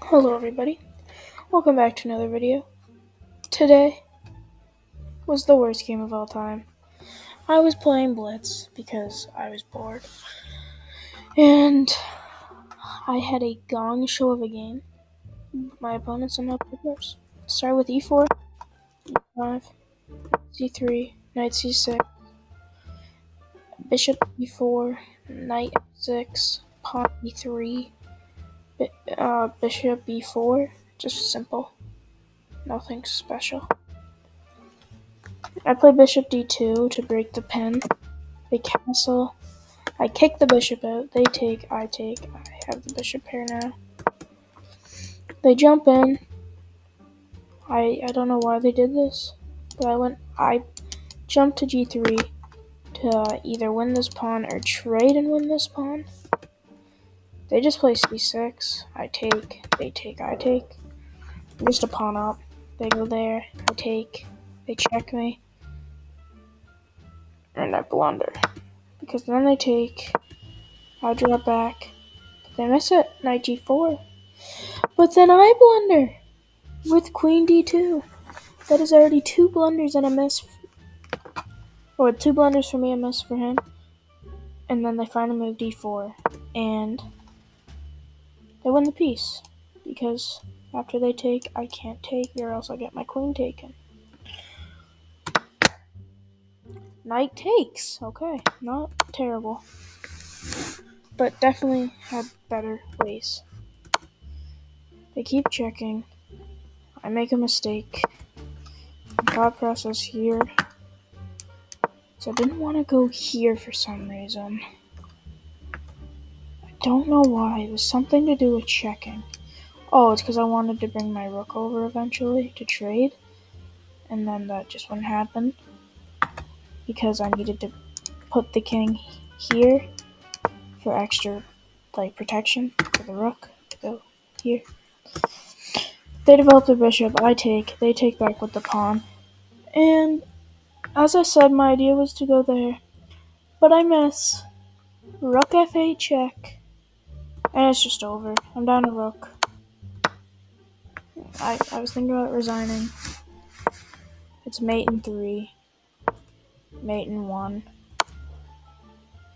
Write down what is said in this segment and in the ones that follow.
Hello everybody, welcome back to another video. Today was the worst game of all time. I was playing Blitz because I was bored. And I had a gong show of a game. My opponent somehow played worse. Start with e4, e5, c3, knight c6, bishop e4, knight f6, pawn e3, bishop e4. Just simple. Nothing special. I play bishop d2 to break the pin. They castle. I kick the bishop out. They take. I take. I have the bishop pair now. They jump in. I don't know why they did this, but I jumped to g3 to either win this pawn or trade and win this pawn. They just play c6. I take. They take. I take. Just a pawn up. They go there. I take. They check me. And I blunder. Because then they take. I draw back. But they miss it. Knight g4. But then I blunder with queen d2. That is already two blunders and a miss. Or two blunders for me, a miss for him. And then they finally move d4. And they win the piece. Because after they take, I can't take, or else I'll get my queen taken. Knight takes. Okay, not terrible. But definitely had better ways. They keep checking. I make a mistake. Thought process here. So I didn't want to go here for some reason. I don't know why. It was something to do with checking. Oh, it's because I wanted to bring my rook over eventually to trade. And then that just wouldn't happen. Because I needed to put the king here for extra protection for the rook to go here. They develop the bishop. I take. They take back with the pawn. And as I said, my idea was to go there. But I miss. Rook f8 check. And it's just over. I'm down a rook. I was thinking about resigning. It's mate in 3. Mate in 1.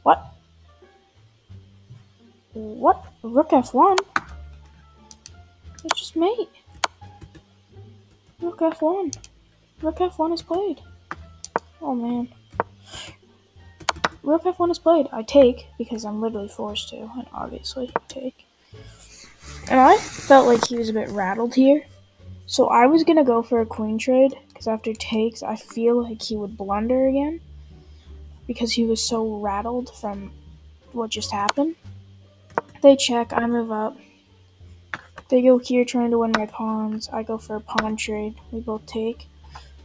What? What? Rook f1? It's just mate. Rook f1. Rook f1 is played. Oh man. Rook f1 is played. I take because I'm literally forced to, and obviously take. And I felt like he was a bit rattled here. So I was going to go for a queen trade because after takes, I feel like he would blunder again because he was so rattled from what just happened. They check. I move up. They go here trying to win my pawns. I go for a pawn trade. We both take.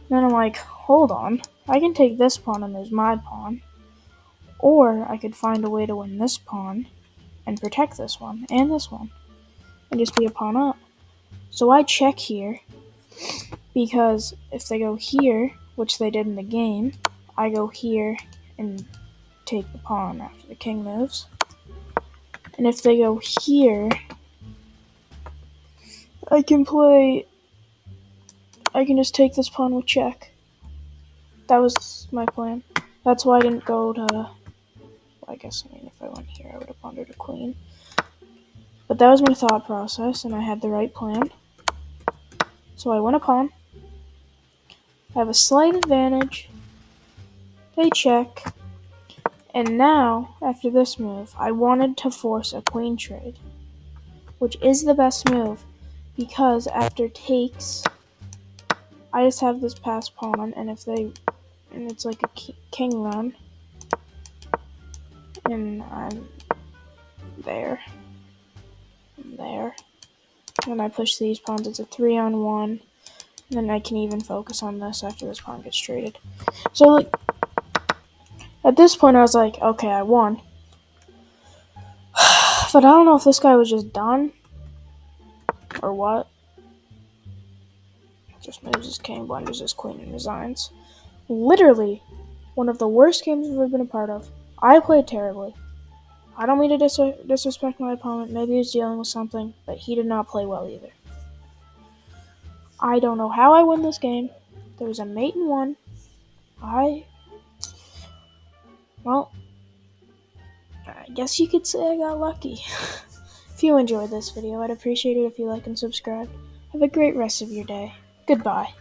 Then I'm like, hold on. I can take this pawn and lose my pawn. Or I could find a way to win this pawn and protect this one and this one. And just be a pawn up. So I check here. Because if they go here, which they did in the game, I go here and take the pawn after the king moves. And if they go here, I can just take this pawn with check. That was my plan. That's why I didn't go to, if I went here, I would have blundered a queen. But that was my thought process, and I had the right plan. So I win a pawn. I have a slight advantage. They check. And now, after this move, I wanted to force a queen trade, which is the best move, because after takes, I just have this passed pawn, and it's like a king run, and I'm there, and I push these pawns. It's a 3-on-1, and then I can even focus on this after this pawn gets traded. So, at this point, I was like, okay, I won. But I don't know if this guy was just done, or what. Just moves his king, blunders his queen, and resigns. Literally, one of the worst games I've ever been a part of. I played terribly. I don't mean to disrespect my opponent. Maybe he was dealing with something, but he did not play well either. I don't know how I won this game. There was a mate in one. Well, I guess you could say I got lucky. If you enjoyed this video, I'd appreciate it if you like and subscribe. Have a great rest of your day. Goodbye.